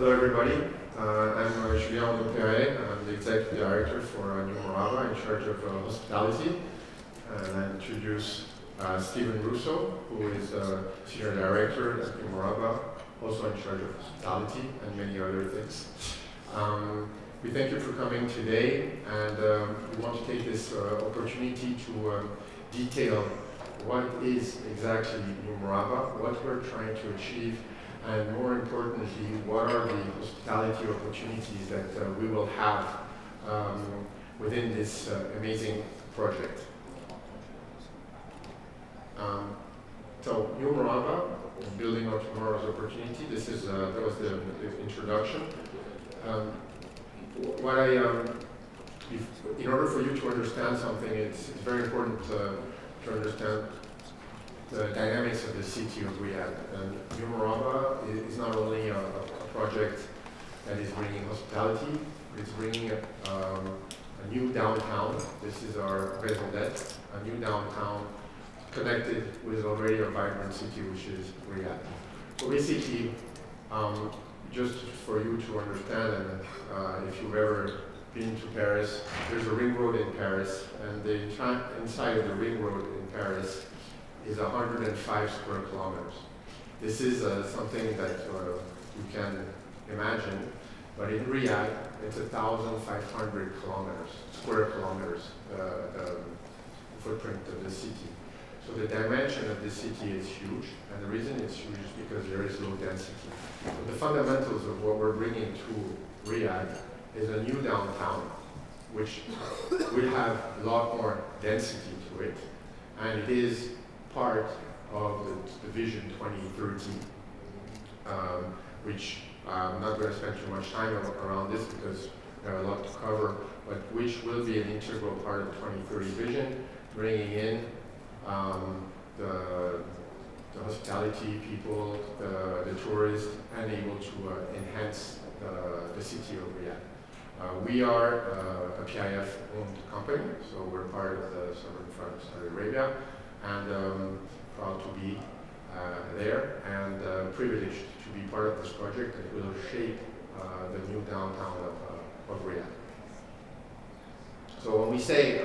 Hello everybody, I'm Julien Renaud-Perret. I'm the Executive Director for New Murabba, in charge of hospitality. And I introduce Stephen Rossouw, who is Senior Director at New Murabba, also in charge of hospitality and many other things. We thank you for coming today, and we want to take this opportunity to detail what is exactly New Murabba, what we're trying to achieve, and more importantly, what are the hospitality opportunities that we will have within this amazing project. So New Murabba, building on tomorrow's opportunity. This is that was the introduction. In order for you to understand something, it's very important to understand the dynamics of the city of Riyadh. And New Murabba is not only a project that is bringing hospitality, it's bringing a new downtown. This is our raison d'être, a new downtown connected with already a vibrant city, which is Riyadh. So basically, just for you to understand, and if you've ever been to Paris, there's a ring road in Paris, and the inside of the ring road in Paris is 105 square kilometers. This is something that you can imagine, but in Riyadh, it's 1,500 square kilometers, the footprint of the city. So the dimension of the city is huge, and the reason it's huge is because there is low density. So the fundamentals of what we're bringing to Riyadh is a new downtown, which will have a lot more density to it, and it is part of the Vision 2030, which I'm not going to spend too much time around this because we have a lot to cover, but which will be an integral part of the 2030 vision, bringing in the hospitality people, the tourists, and able to enhance the city of Riyadh. We are a PIF-owned company, so we're part of the Sovereign Fund of Saudi Arabia, and proud to be there, and privileged to be part of this project that will shape the new downtown of Riyadh. So when we say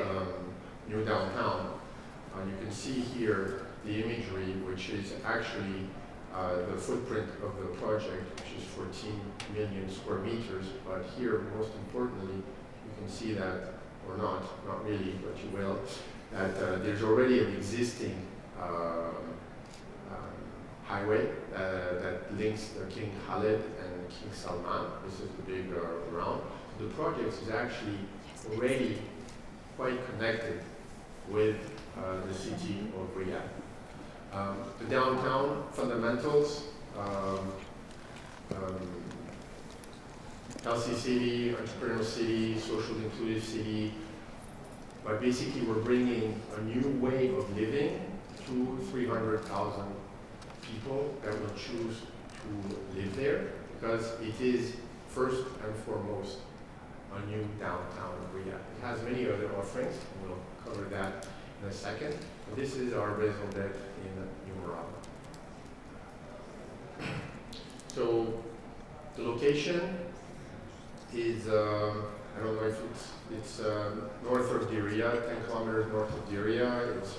new downtown, you can see here the imagery, which is actually the footprint of the project, which is 14 million square meters. But here, most importantly, you can see that, or not really, but you will, that there's already an existing highway that links the King Khalid and King Salman. This is the big round. The project is actually already quite connected with the city of Riyadh. The downtown fundamentals, healthy city, entrepreneurial city, social inclusive city, but basically we're bringing a new way of living to 300,000 people that will choose to live there, because it is first and foremost a new downtown of Riyadh. It has many other offerings, and we'll cover that in a second. But this is our raison d'être in New Murabba. So the location is, I don't know if it's north of Diriyah, 10 kilometers north of Diriyah. It's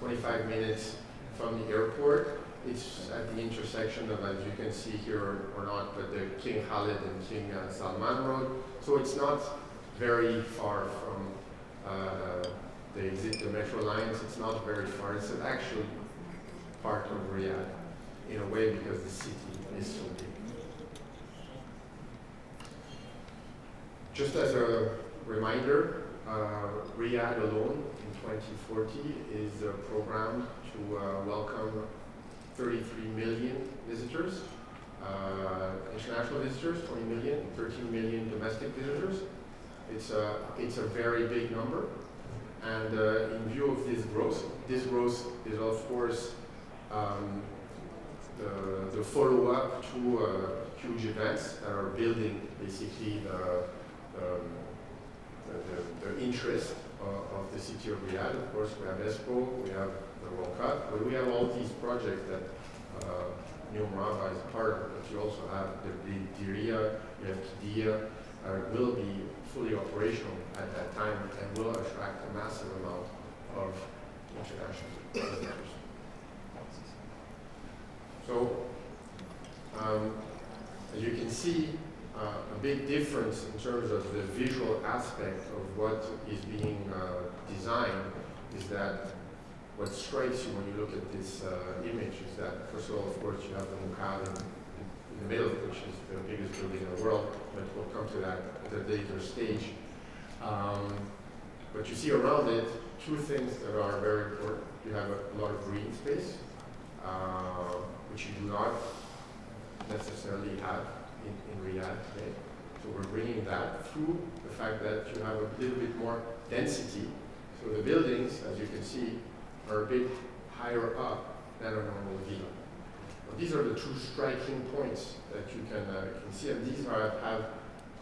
25 minutes from the airport. It's at the intersection of, as you can see here or not, but the King Khalid and King Salman Road. So it's not very far from the metro lines. It's not very far. It's actually part of Riyadh in a way because the city is so big. Just as a reminder, Riyadh alone in 2040 is programmed to welcome 33 million visitors, international visitors, 20 million, 13 million domestic visitors. It's a very big number, and in view of this growth is of course the follow-up to huge events that are building basically the interest of the city of Riyadh. Of course, we have Expo, we have the World Cup, but we have all these projects that New Murabba is part of it, but you also have the Diria, you have Kidia, will be fully operational at that time and will attract a massive amount of international visitors. So, as you can see, a big difference in terms of the visual aspect of what is being designed is that what strikes you when you look at this image is that, first of all, of course, you have the Mukaab in the middle, which is the biggest building in the world, but we'll come to that at a later stage. But you see around it two things that are very important. You have a lot of green space, which you do not necessarily have in Riyadh today. So we're bringing that through the fact that you have a little bit more density. So the buildings, as you can see, are a bit higher up than a normal villa. Well, these are the two striking points that you can see, and these have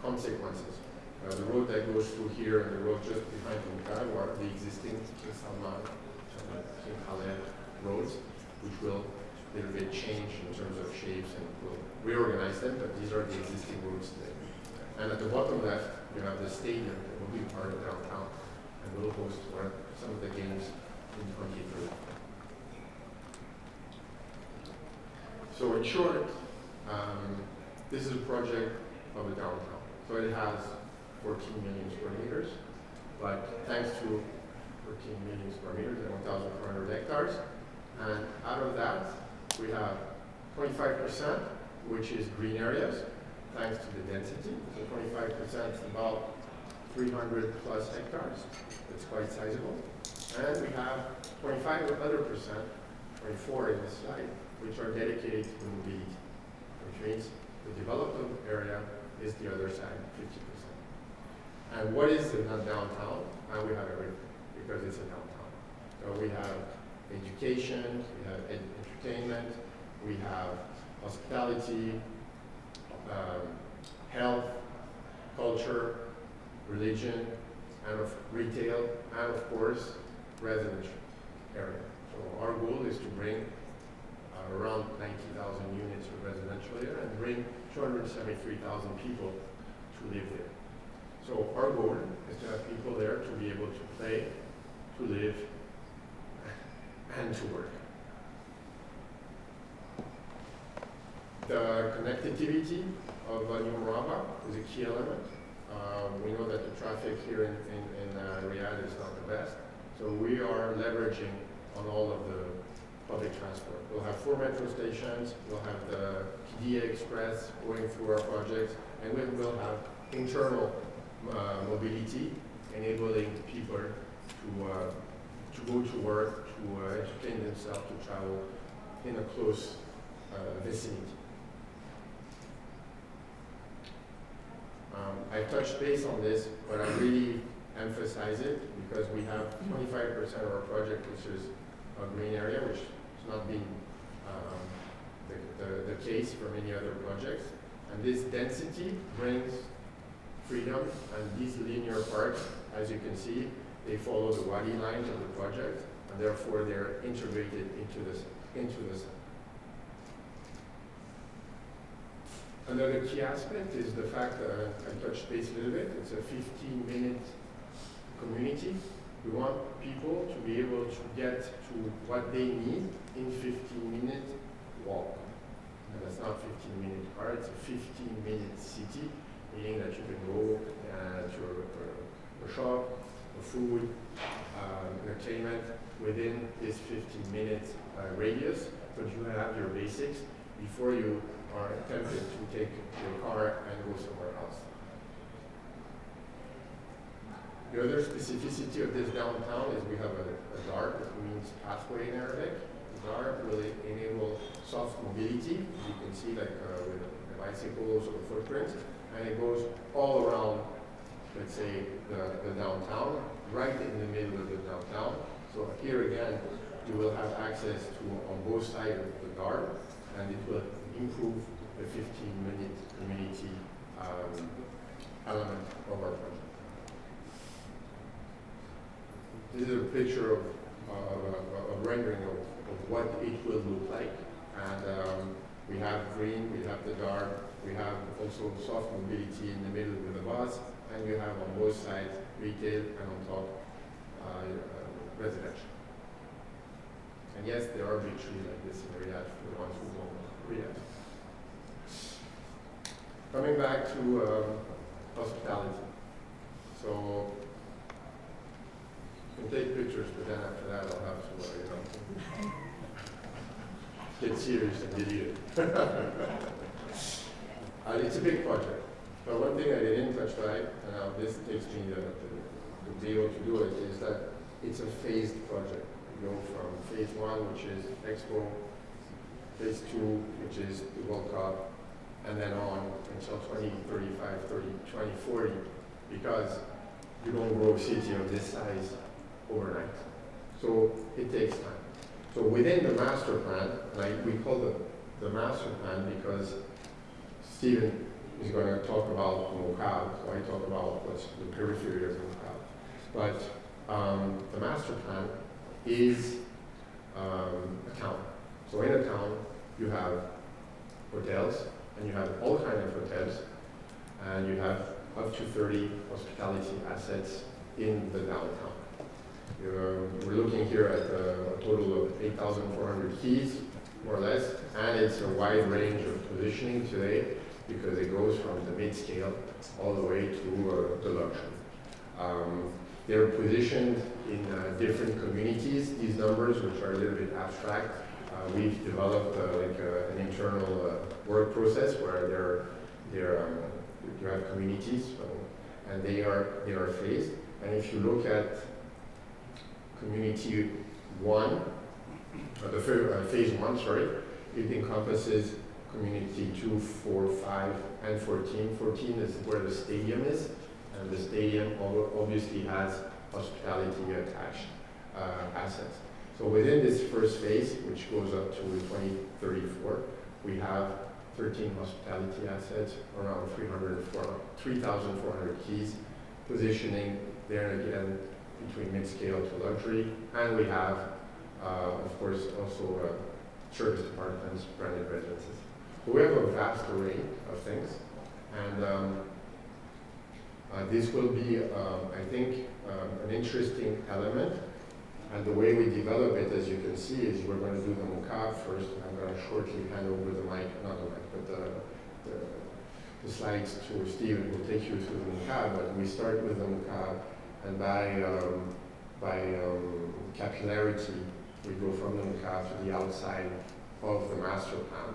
consequences. The road that goes through here and the road just behind Mukaab are the existing King Salman, King Khaled roads, which will a little bit change in terms of shapes and we'll reorganize them, but these are the existing roads today. And at the bottom left, you have the stadium that will be part of downtown and will host some of the games in 2030. So in short, this is a project of a downtown. So it has 14 million square meters, but thanks to 14 million square meters and 1,400 hectares, and out of that, we have 25%, which is green areas, thanks to the density. So 25% is about 300 plus hectares. It's quite sizable. And we have 25 other percent, 24 in this slide, which are dedicated to mobility, which means the developed area is the other side, 50%. And what is the downtown? And we have everything, because it's a downtown. So we have education, we have entertainment, we have hospitality, health, culture, religion, and of retail, and of course, residential area. So our goal is to bring around 90,000 units of residential area and bring 273,000 people to live there. So our goal is to have people there to be able to play, to live, and to work. The connectivity of New Murabba is a key element. We know that the traffic here in Riyadh is not the best, so we are leveraging on all of the public transport. We'll have 4 metro stations, we'll have the Qiddiya Express going through our projects, and we will have internal mobility, enabling people to go to work, to entertain themselves, to travel in a close vicinity. I touched base on this, but I really emphasize it because we have 25% of our project, which is a green area, which has not been the case for many other projects. And this density brings freedom, and these linear parks, as you can see, they follow the wadi lines of the project, and therefore they're integrated into the center. Another key aspect is the fact that I touched base a little bit. It's a 15-minute community. We want people to be able to get to what they need in 15-minute walk. And that's not 15-minute car, it's a 15-minute city, meaning that you can go to a shop, a food, entertainment within this 15-minute radius, but you have your basics before you are tempted to take your car and go somewhere else. The other specificity of this downtown is we have a DART, that means pathway in Arabic. The DART will enable soft mobility, as you can see, like with the bicycles or the footprints, and it goes all around, let's say, the downtown, right in the middle of the downtown. So here again, you will have access to on both sides of the DART, and it will improve the 15-minute community element of our project. This is a picture of a rendering of what it will look like. And We have green, we have the dark, we have also soft mobility in the middle with the bus, and you have on both sides retail and on top residential. And yes, there are big trees like this in Riyadh for the ones who don't know Riyadh. Coming back to hospitality. So, you can take pictures, but then after that I'll have to, get serious and delete it. It's a big project. But one thing I didn't touch by, and now this takes me to be able to do it, is that it's a phased project. You go from phase 1, which is Expo, phase 2, which is the World Cup, and then on until 2035, 2040, because you don't grow a city of this size overnight. So it takes time. So within the master plan, we call the master plan because Stephen is going to talk about Mukaab, so I talk about what's the periphery of Mukaab. But the master plan is a town. So in a town, you have hotels, and you have all kinds of hotels, and you have up to 30 hospitality assets in the downtown. We're looking here at a total of 8,400 keys, more or less, and it's a wide range of positioning today because it goes from the mid-scale all the way to the luxury. They're positioned in different communities. These numbers, which are a little bit abstract, we've developed an internal work process where you have communities, and they are phased. And if you look at community 1, phase 1, sorry, it encompasses community 2, 4, 5, and 14. 14 is where the stadium is, and the stadium obviously has hospitality attached assets. So within this first phase, which goes up to 2034, we have 13 hospitality assets, around 3,400 keys, positioning there again between mid-scale to luxury, and we have, of course, also service apartments, branded residences. So we have a vast array of things, and this will be, I think, an interesting element. And the way we develop it, as you can see, is we're going to do the Mukaab first. I'm going to shortly hand over the mic, not the mic, but the slides to Steve, who will take you through the Mukaab. But we start with the Mukaab, and by capillarity, we go from the Mukaab to the outside of the master plan.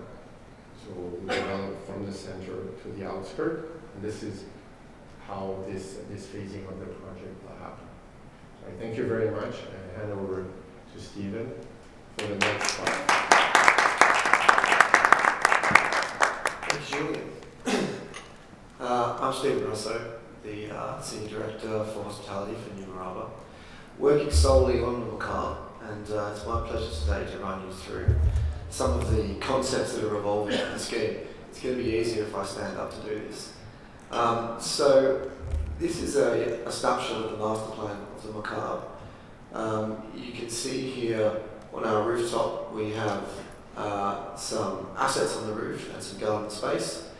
So we develop from the center to the outskirt, and this is how this phasing of the project will happen. So I thank you very much, and hand over to Stephen for the next part. Thank you, Julien. I'm Stephen Rossouw, the Senior Director for Hospitality for Murabba, working solely on the Mukaab, and it's my pleasure today to run you through some of the concepts that are evolving in the scheme. It's going to be easier if I stand up to do this. So this is a snapshot of the master plan of the Mukaab. You can see here on our rooftop we have some assets on the roof and some garden space.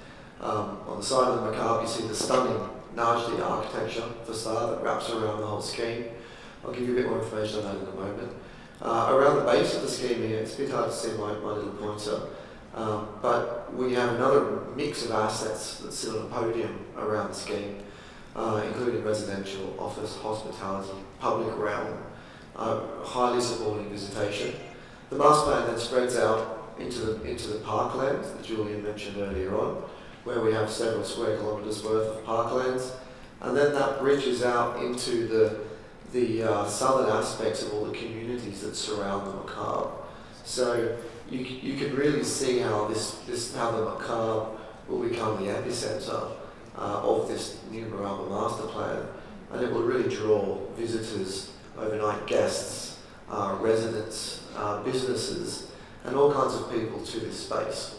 On the side of the Mukaab you see the stunning Najdi architecture facade that wraps around the whole scheme. I'll give you a bit more information on that in a moment. Around the base of the scheme here, it's a bit hard to see my little pointer, but we have another mix of assets that sit on a podium around the scheme, including residential, office, hospitality, public realm, highly supporting visitation. The master plan then spreads out into the parklands that Julien mentioned earlier on, where we have several square kilometres worth of parklands, and then that bridges out into the southern aspects of all the communities that surround the Mukaab. So you can really see how how the Mukaab will become the epicentre of this new Murabba master plan, and it will really draw visitors, overnight guests, residents, businesses, and all kinds of people to this space.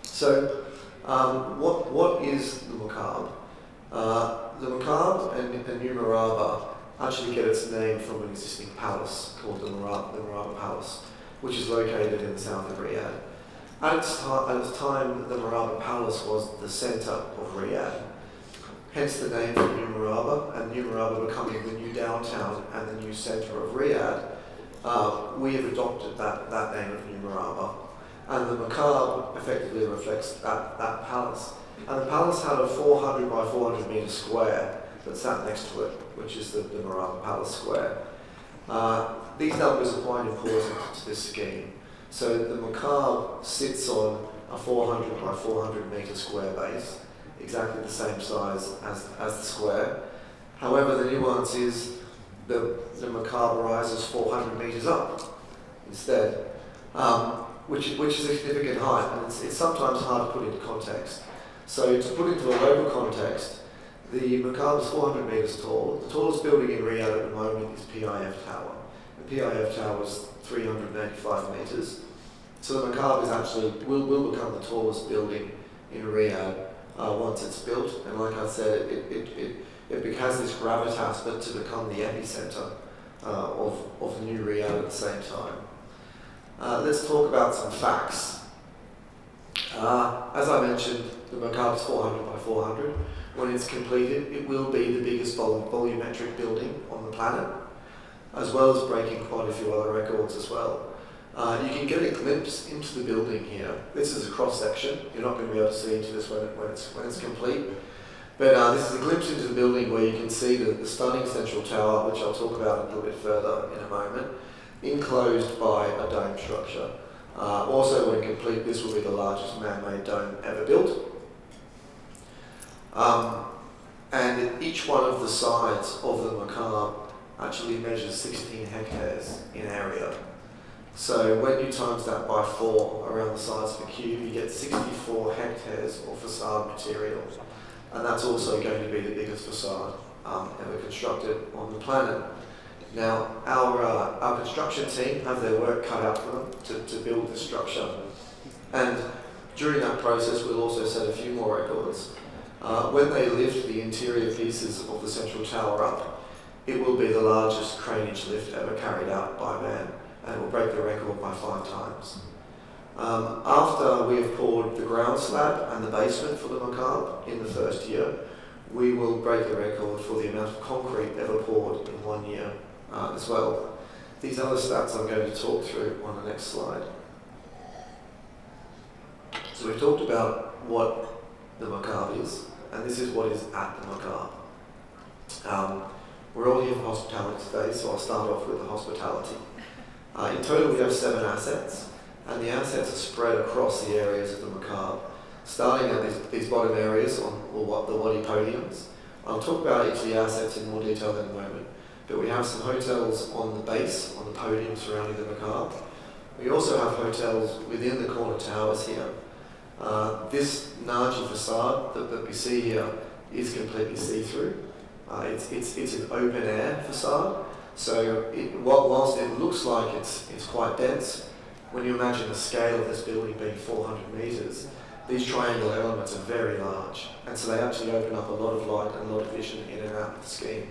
So what is the Mukaab? The Mukaab and New Murabba actually get its name from an existing palace called the Murabba Palace, which is located in the south of Riyadh. At its time, the Murabba Palace was the centre of Riyadh, hence the name for New Murabba, and New Murabba becoming the new downtown and the new centre of Riyadh. We have adopted that name of New Murabba, and the Mukaab effectively reflects that palace. And the palace had a 400 by 400 metre square that sat next to it, which is the Murabba Palace Square. These numbers are quite important to this scheme. So the Mukaab sits on a 400 by 400 metre square base, exactly the same size as the square. However, the nuance is the Mukaab rises 400 metres up instead, which is a significant height, and it's sometimes hard to put into context. So to put into a local context, the Mukaab is 400 metres tall. The tallest building in Riyadh at the moment is PIF Tower. The PIF Tower is 385 metres. So the Mukaab is actually will become the tallest building in Riyadh once it's built. And like I said, it has this gravitas, but to become the epicentre of new Riyadh at the same time. Let's talk about some facts. As I mentioned, the Mukaab is 400 by 400. When it's completed, it will be the biggest volumetric building on the planet, as well as breaking quite a few other records as well. You can get a glimpse into the building here. This is a cross section. You're not going to be able to see into this when it's complete. But this is a glimpse into the building where you can see the stunning central tower, which I'll talk about a little bit further in a moment, enclosed by a dome structure. Also, when complete, this will be the largest man-made dome ever built. And each one of the sides of the Mukaab actually measures 16 hectares in area. So when you times that by 4 around the size of a cube, you get 64 hectares of facade material. And that's also going to be the biggest facade ever constructed on the planet. Now, our construction team have their work cut out for them to build this structure. And during that process, we'll also set a few more records. When they lift the interior pieces of the central tower up, it will be the largest craneage lift ever carried out by man, and it will break the record by 5 times. After we have poured the ground slab and the basement for the Mukaab in the first year, we will break the record for the amount of concrete ever poured in 1 year as well. These other stats I'm going to talk through on the next slide. So we've talked about what the Mukaab is, and this is what is at the Mukaab. We're all here for hospitality today, so I'll start off with the hospitality. In total, we have 7 assets, and the assets are spread across the areas of the Mukaab, starting at these bottom areas on the Wadi podiums. I'll talk about each of the assets in more detail in a moment, but we have some hotels on the base, on the podium surrounding the Mukaab. We also have hotels within the corner towers here. This Naji facade that we see here is completely see-through. It's an open-air facade, so whilst it looks like it's quite dense, when you imagine the scale of this building being 400 metres, these triangle elements are very large, and so they actually open up a lot of light and a lot of vision in and out of the scheme.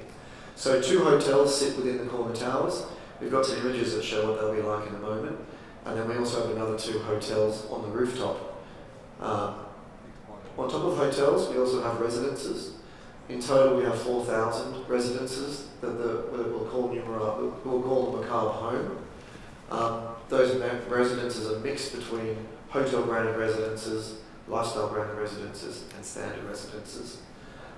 So 2 hotels sit within the corner towers. We've got some images that show what they'll be like in a moment, and then we also have another 2 hotels on the rooftop. On top of hotels, we also have residences. In total, we have 4,000 residences that we'll call the Mukaab home. Those residences are mixed between hotel-branded residences, lifestyle-branded residences, and standard residences.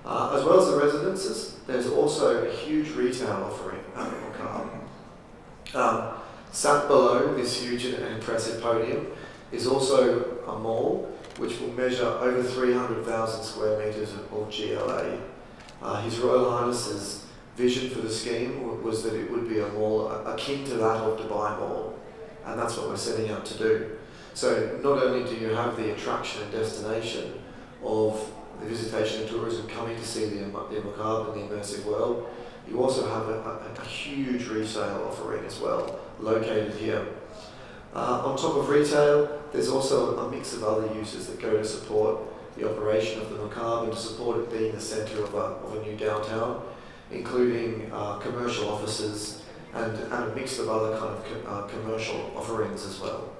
As well as the residences, there's also a huge retail offering at the Mukaab. Sat below this huge and impressive podium is also a mall which will measure over 300,000 square metres of GLA. His Royal Highness's vision for the scheme was that it would be a mall akin to that of Dubai Mall, and that's what we're setting out to do. So not only do you have the attraction and destination of the visitation and tourism coming to see the Mukaab and the immersive world, you also have a huge resale offering as well, located here. On top of retail, there's also a mix of other uses that go to support the operation of the Mukaab and to support it being the centre of a new downtown, including commercial offices and a mix of other kind of commercial offerings as well.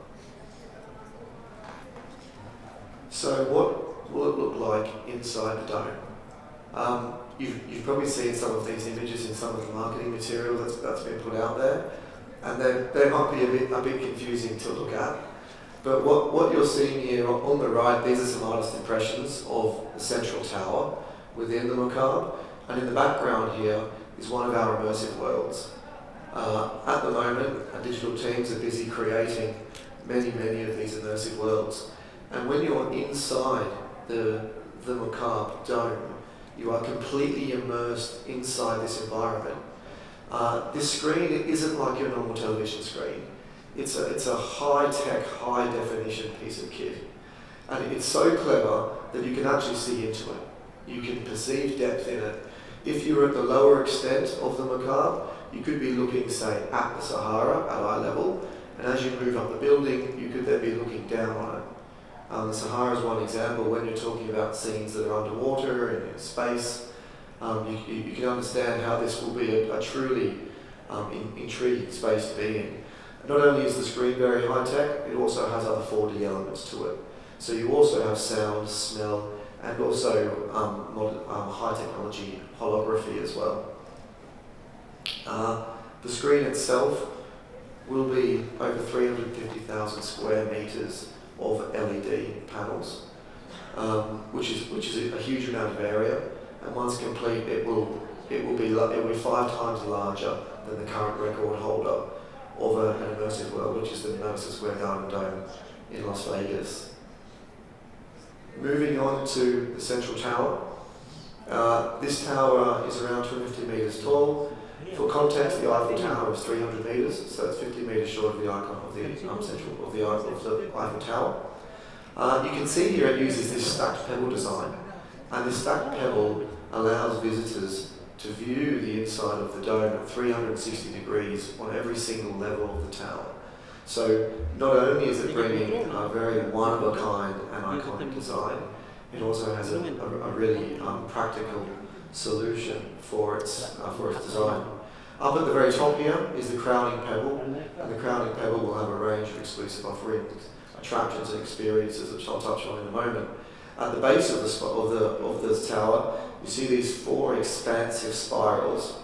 So what will it look like inside the dome? You've probably seen some of these images in some of the marketing material that's been put out there, and they might be a bit confusing to look at. But what you're seeing here on the right, these are some artist impressions of the central tower within the Mukaab, and in the background here is one of our immersive worlds. At the moment, our digital teams are busy creating many of these immersive worlds. And when you're inside the Mukaab dome, you are completely immersed inside this environment. This screen isn't like your normal television screen. It's a high-tech, high-definition piece of kit. And it's so clever that you can actually see into it. You can perceive depth in it. If you're at the lower extent of the Mukaab, you could be looking, say, at the Sahara at eye level, and as you move up the building, you could then be looking down on it. The Sahara is one example. When you're talking about scenes that are underwater and in space, you can understand how this will be a truly intriguing space to be in. Not only is the screen very high-tech, it also has other 4D elements to it. So you also have sound, smell, and also high-technology holography as well. The screen itself will be over 350,000 square meters of LED panels, which is a huge amount of area. And once complete, it will be 5 times larger than the current record holder of an immersive world, which is the Madison Square Garden Dome in Las Vegas. Moving on to the central tower. This tower is around 250 meters tall. For context, the Eiffel Tower is 300 meters, so it's 50 meters short of the icon of the Eiffel Tower. You can see here it uses this stacked pebble design, and this stacked pebble allows visitors to view the inside of the dome at 360 degrees on every single level of the tower. So not only is it bringing a very one-of-a-kind and iconic design, it also has a really practical solution for its design. Up at the very top here is the crowning pebble, and the crowning pebble will have a range of exclusive offerings, attractions and experiences, which I'll touch on in a moment. At the base of the tower, you see these 4 expansive spirals.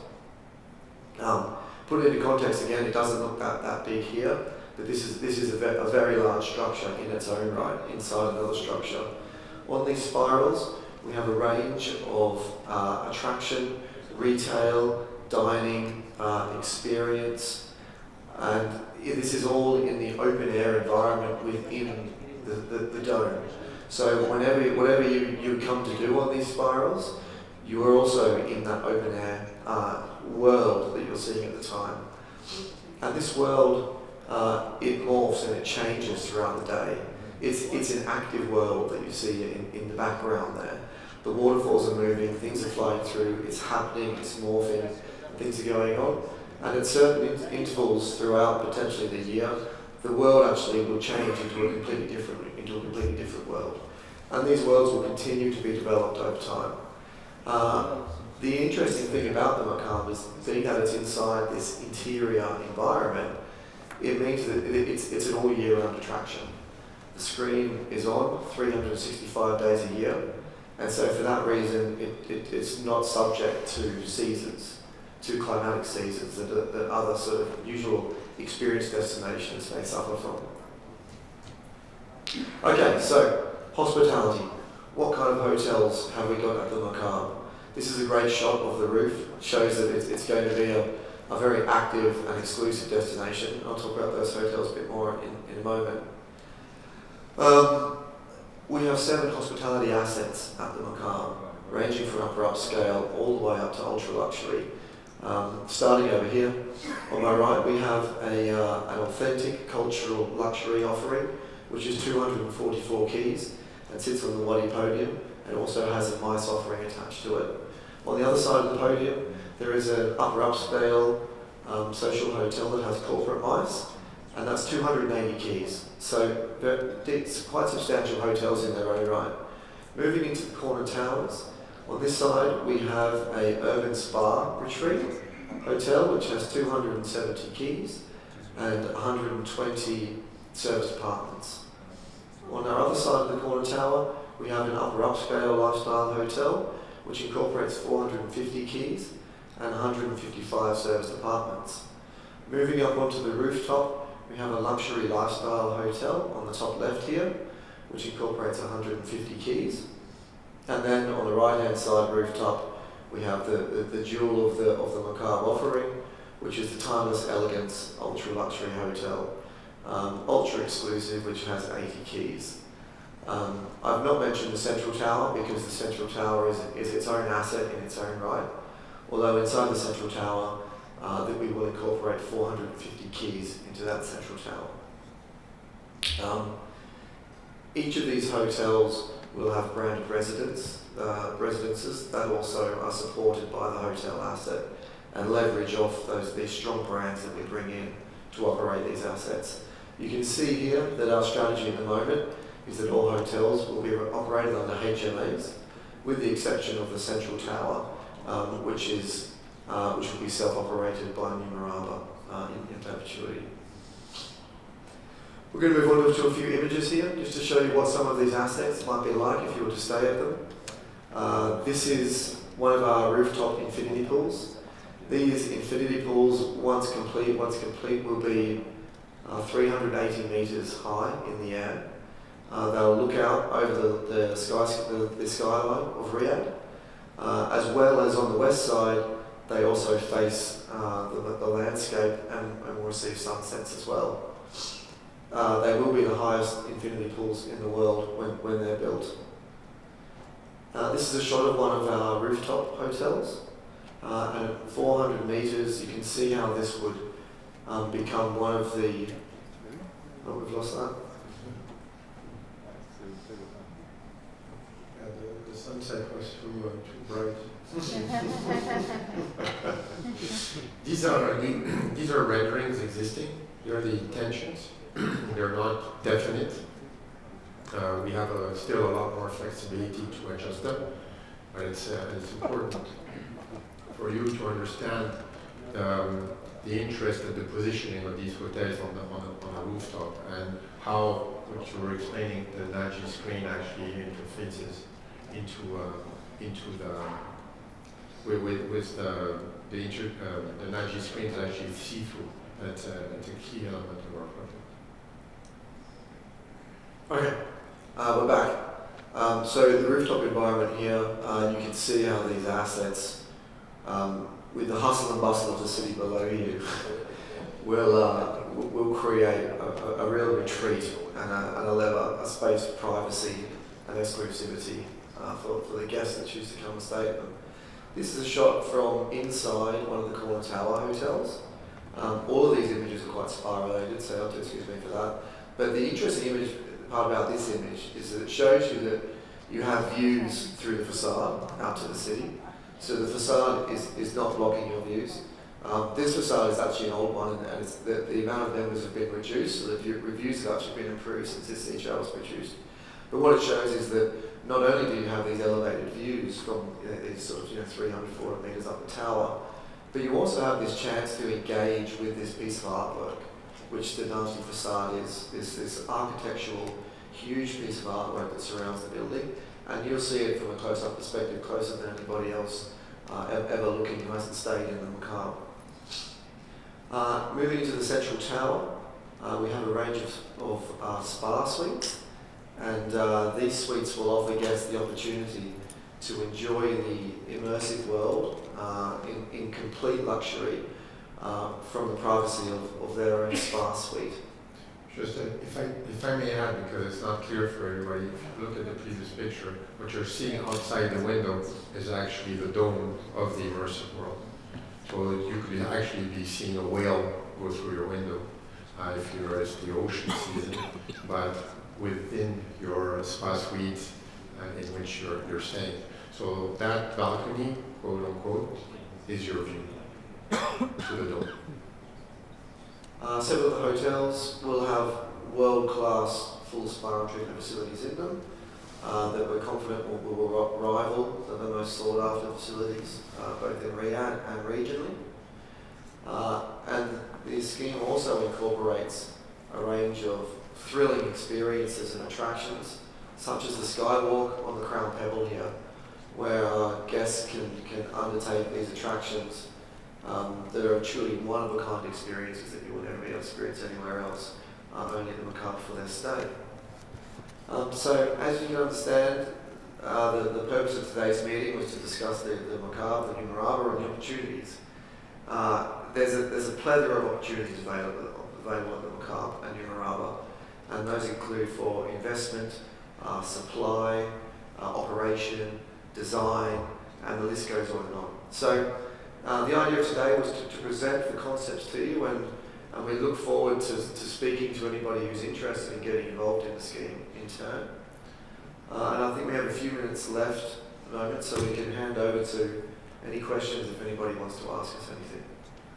Put it into context again, it doesn't look that big here, but this is a very large structure in its own right, inside another structure. On these spirals, we have a range of attraction, retail, dining, experience, and this is all in the open air environment within the dome. So whatever you come to do on these spirals, you are also in that open air world that you're seeing at the time. And this world, it morphs and it changes throughout the day. It's an active world that you see in the background there. The waterfalls are moving, things are flowing through, it's happening, it's morphing, things are going on. And at certain intervals throughout potentially the year, the world actually will change into a completely different world. And these worlds will continue to be developed over time. The interesting thing about the Mukaab is being that it's inside this interior environment, it means that it's an all year round attraction. The screen is on 365 days a year, and so for that reason it's not subject to seasons, to climatic seasons that other sort of usual experience destinations may suffer from. Okay, so hospitality. What kind of hotels have we got at the Mukaab? This is a great shot of the roof. It shows that it's going to be a very active and exclusive destination. I'll talk about those hotels a bit more in a moment. We have 7 hospitality assets at the Mukaab, ranging from upper upscale all the way up to ultra luxury. Starting over here, on my right, we have an authentic cultural luxury offering, which is 244 keys and sits on the Wadi podium, and also has a MICE offering attached to it. On the other side of the podium, there is an upper upscale social hotel that has corporate MICE, and that's 280 keys. So it's quite substantial hotels in their own right. Moving into the corner towers, on this side we have a urban spa retreat hotel which has 270 keys and 120 serviced apartments. On our other side of the corner tower, we have an upper upscale lifestyle hotel, which incorporates 450 keys and 155 serviced apartments. Moving up onto the rooftop, we have a luxury lifestyle hotel on the top left here, which incorporates 150 keys. And then on the right-hand side rooftop, we have the jewel of the Mukaab offering, which is the Timeless Elegance Ultra Luxury Hotel, ultra exclusive, which has 80 keys. I've not mentioned the central tower because the central tower is its own asset in its own right, although inside the central tower that we will incorporate 450 keys into that central tower. Each of these hotels will have branded residences that also are supported by the hotel asset and leverage off these strong brands that we bring in to operate these assets. You can see here that our strategy at the moment is that all hotels will be operated under HMAs, with the exception of the central tower, which will be self-operated by Murabba in perpetuity. We're going to move on to a few images here, just to show you what some of these assets might be like if you were to stay at them. This is one of our rooftop infinity pools. These infinity pools, once complete, will be 380 metres high in the air. They'll look out over the skyline of Riyadh, as well as on the west side. They also face the landscape and will receive sunsets as well. They will be the highest infinity pools in the world when they're built. This is a shot of one of our rooftop hotels. And at 400 metres, you can see how this would become one of the... Oh, we've lost that. Yeah, the sunset was too bright. These are renderings existing. They are the intentions. They're not definite. We have still a lot more flexibility to adjust them, but it's important for you to understand the interest and the positioning of these hotels on a rooftop, and how what you were explaining, the Naji screen actually interfaces into the Naji screen is actually see-through. That's a key element of our project. Okay, we're back. So the rooftop environment here, you can see how these assets, with the hustle and bustle of the city below you, will create a real retreat and a space of privacy and exclusivity for the guests that choose to come and stay at them. This is a shot from inside one of the corner tower hotels. All of these images are quite spa related, so you'll have to excuse me for that. But the interesting part about this image is that it shows you that you have views through the facade out to the city. So the facade is not blocking your views. This facade is actually an old one, and the amount of members have been reduced, so the reviews have actually been improved since this CHR was produced. But what it shows is that not only do you have these elevated views from these sort of 300, 400 metres up the tower, but you also have this chance to engage with this piece of artwork, which the Naji facade is this architectural, huge piece of artwork that surrounds the building, and you'll see it from a close-up perspective, closer than anybody else ever looking who hasn't stayed in the Mukaab. Moving into the central tower, we have a range of spa suites, and these suites will offer guests the opportunity to enjoy the immersive world in complete luxury from the privacy of their own spa suite. Just if I may add, because it's not clear for everybody, if you look at the previous picture, what you're seeing outside the window is actually the dome of the immersive world. So you could actually be seeing a whale go through your window if it's the ocean season, but within your spa suite in which you're staying. So that balcony, quote unquote, is your view to the dome. Several of the hotels will have world-class full spa and treatment facilities in them that we're confident will rival the most sought-after facilities both in Riyadh and regionally. And the scheme also incorporates a range of thrilling experiences and attractions, such as the skywalk on the Crown Pebble here, where guests can undertake these attractions that are truly one-of-a-kind experiences that you will never be able to experience anywhere else, only at the Mukaab for their stay. So, as you can understand, the purpose of today's meeting was to discuss the Mukaab, the Murabba, and the opportunities. There's a plethora of opportunities available at the Mukaab and Murabba, and those include for investment, supply, operation, design, and the list goes on and on. So the idea of today was to present the concepts to you, and we look forward to speaking to anybody who's interested in getting involved in the scheme in turn. And I think we have a few minutes left at the moment, so we can hand over to any questions if anybody wants to ask us anything.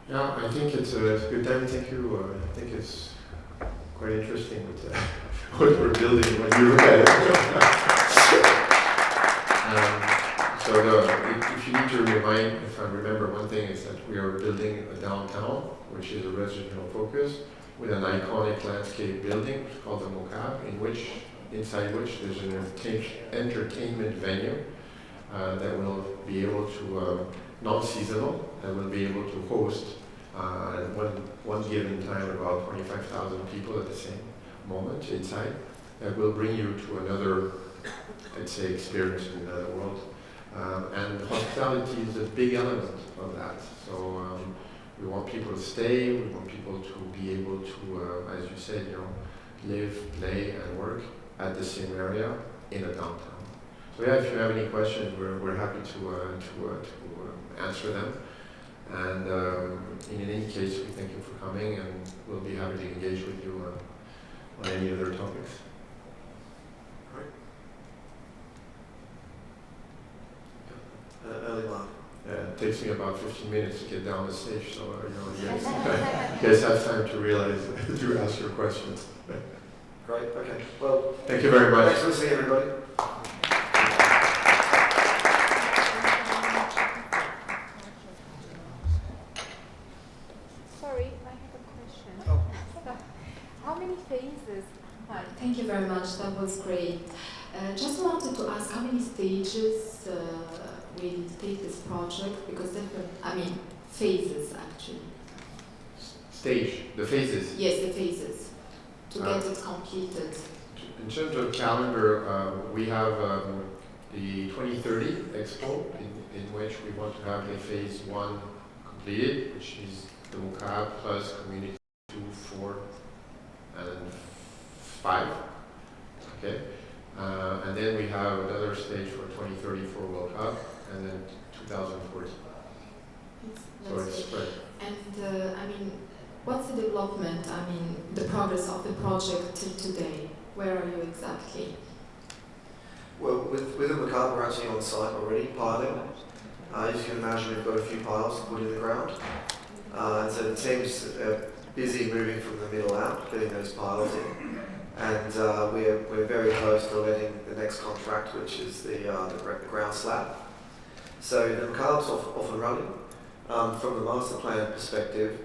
Yeah, I think it's a good time. Thank you. I think it's quite interesting with what we're building when you look at it. If you need to remind, if I remember, one thing is that we are building a downtown, which is a residential focus, with an iconic landscape building called the Mukaab, inside which there's an entertainment venue that will be able to, non-seasonal, that will be able to host at one given time about 25,000 people at the same moment inside. That will bring you to another, I'd say, experience in the world. And hospitality is a big element of that. So we want people to stay, we want people to be able to, as you said, live, play, and work at the same area in a downtown. So yeah, if you have any questions, we're happy to answer them. And in any case, we thank you for coming, and we'll be happy to engage with you on any other topics. Early line. It takes me about 15 minutes to get down the stage, so you guys have time to realize to ask your questions. Great. Okay. Well, thank you very much. Thanks for listening, everybody. Sorry, I have a question. How many phases? Hi, thank you very much. That was great. Just wanted to ask how many stages will take this project, because phases actually. The phases? Yes, the phases, to get it completed. In terms of calendar, we have the 2030 Expo, in which we want to have the phase 1 completed, which is the Mukaab plus Community 2, 4, and 5. Okay. And then we have another stage for 2034 World Cup, and then 2040. So it's spread. And what's the development? The progress of the project till today. Where are you exactly? Well, with the Mukaab, we're actually on site already, piling. As you can imagine, we've got a few piles to put in the ground. And so the team's busy moving from the middle out, getting those piles in. And we're very close to letting the next contract, which is the ground slab. So the Mukaab's off and running. From the master plan perspective,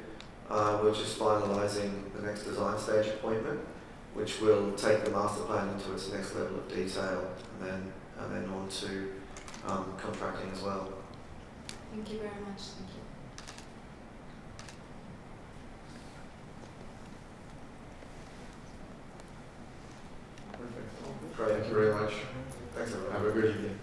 we're just finalising the next design stage appointment, which will take the master plan into its next level of detail, and then on to contracting as well. Thank you very much. Thank you. Perfect. Great. Thank you very much. Thanks, everyone. Have a good evening.